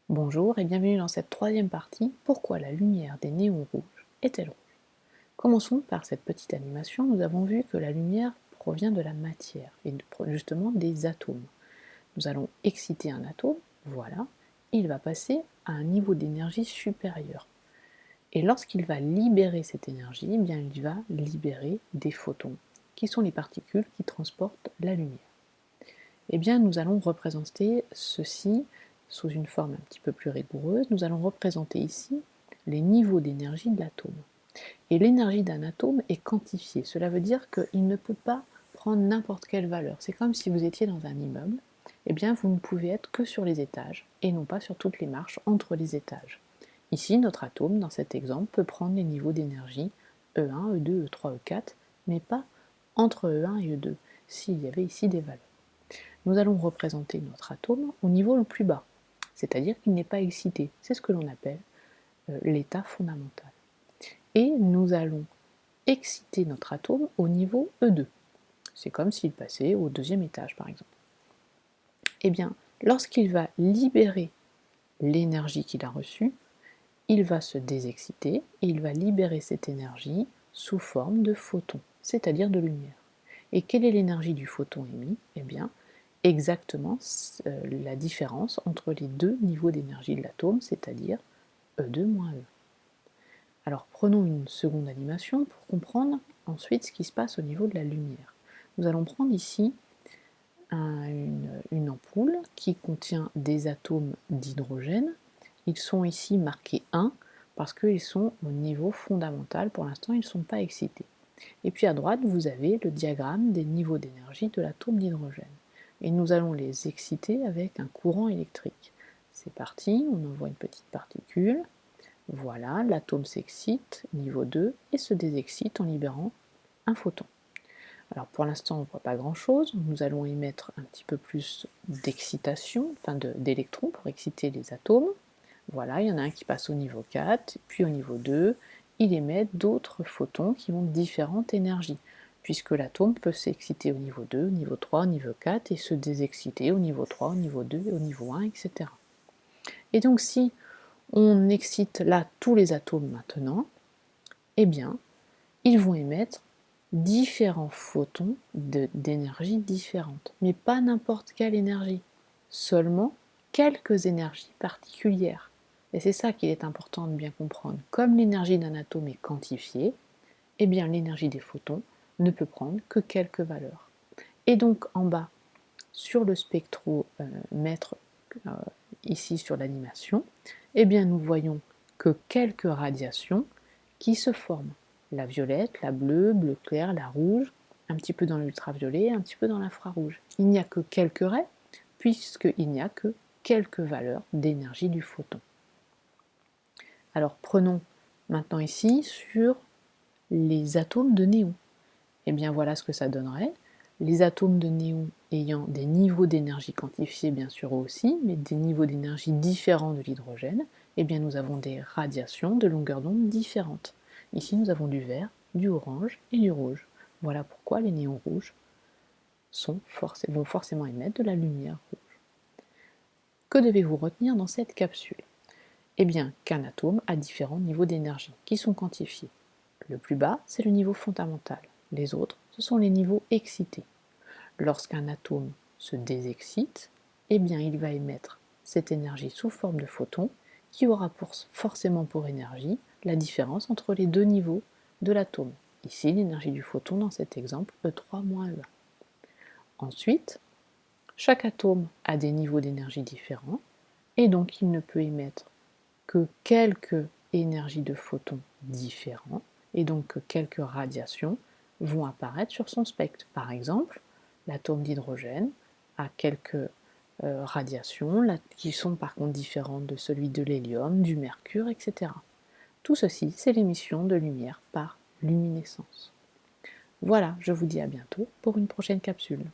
Bonjour et bienvenue dans cette troisième partie. Pourquoi la lumière des néons rouges est-elle rouge? Commençons par cette petite animation. Nous avons vu que la lumière provient de la matière et justement des atomes. Nous allons exciter un atome, voilà, il va passer à un niveau d'énergie supérieur. Et lorsqu'il va libérer cette énergie, eh bien, il va libérer des photons, qui sont les particules qui transportent la lumière. Eh bien, nous allons représenter ceci sous une forme un petit peu plus rigoureuse. Nous allons représenter ici les niveaux d'énergie de l'atome. Et l'énergie d'un atome est quantifiée. Cela veut dire qu'il ne peut pas prendre n'importe quelle valeur. C'est comme si vous étiez dans un immeuble. Eh bien, vous ne pouvez être que sur les étages et non pas sur toutes les marches entre les étages. Ici, notre atome, dans cet exemple, peut prendre les niveaux d'énergie E1, E2, E3, E4, mais pas entre E1 et E2, s'il y avait ici des valeurs. Nous allons représenter notre atome au niveau le plus bas, c'est-à-dire qu'il n'est pas excité. C'est ce que l'on appelle l'état fondamental. Et nous allons exciter notre atome au niveau E2. C'est comme s'il passait au deuxième étage, par exemple. Eh bien, lorsqu'il va libérer l'énergie qu'il a reçue, il va se désexciter et il va libérer cette énergie sous forme de photons, c'est-à-dire de lumière. Et quelle est l'énergie du photon émis? Eh bien, exactement la différence entre les deux niveaux d'énergie de l'atome, c'est-à-dire E2 moins E. Alors prenons une seconde animation pour comprendre ensuite ce qui se passe au niveau de la lumière. Nous allons prendre ici une ampoule qui contient des atomes d'hydrogène. Ils sont ici marqués 1 parce qu'ils sont au niveau fondamental. Pour l'instant, ils ne sont pas excités. Et puis à droite, vous avez le diagramme des niveaux d'énergie de l'atome d'hydrogène. Et nous allons les exciter avec un courant électrique. C'est parti, on envoie une petite particule. Voilà, l'atome s'excite, niveau 2, et se désexcite en libérant un photon. Alors pour l'instant, on ne voit pas grand-chose. Nous allons émettre un petit peu plus d'excitation, enfin d'électrons pour exciter les atomes. Voilà, il y en a un qui passe au niveau 4, puis au niveau 2, il émet d'autres photons qui ont différentes énergies, puisque l'atome peut s'exciter au niveau 2, au niveau 3, au niveau 4, et se désexciter au niveau 3, au niveau 2, au niveau 1, etc. Et donc si on excite là tous les atomes maintenant, eh bien, ils vont émettre différents photons d'énergie différentes, mais pas n'importe quelle énergie, seulement quelques énergies particulières. Et c'est ça qu'il est important de bien comprendre. Comme l'énergie d'un atome est quantifiée, eh bien l'énergie des photons ne peut prendre que quelques valeurs. Et donc en bas, sur le spectromètre, ici sur l'animation, eh bien nous voyons que quelques radiations qui se forment. La violette, la bleue, bleu clair, la rouge, un petit peu dans l'ultraviolet, un petit peu dans l'infrarouge. Il n'y a que quelques raies, puisqu'il n'y a que quelques valeurs d'énergie du photon. Alors prenons maintenant ici sur les atomes de néon. Et bien voilà ce que ça donnerait. Les atomes de néon ayant des niveaux d'énergie quantifiés bien sûr aussi, mais des niveaux d'énergie différents de l'hydrogène, et bien nous avons des radiations de longueur d'onde différentes. Ici nous avons du vert, du orange et du rouge. Voilà pourquoi les néons rouges vont forcément émettre de la lumière rouge. Que devez-vous retenir dans cette capsule? Eh bien qu'un atome a différents niveaux d'énergie qui sont quantifiés. Le plus bas, c'est le niveau fondamental. Les autres, ce sont les niveaux excités. Lorsqu'un atome se désexcite, eh bien il va émettre cette énergie sous forme de photons qui aura forcément pour énergie la différence entre les deux niveaux de l'atome. Ici, l'énergie du photon dans cet exemple, E3 moins E1. Ensuite, chaque atome a des niveaux d'énergie différents et donc il ne peut émettre que quelques énergies de photons différents et donc que quelques radiations vont apparaître sur son spectre. Par exemple, l'atome d'hydrogène a quelques radiations qui sont par contre différentes de celui de l'hélium, du mercure, etc. Tout ceci, c'est l'émission de lumière par luminescence. Voilà, je vous dis à bientôt pour une prochaine capsule.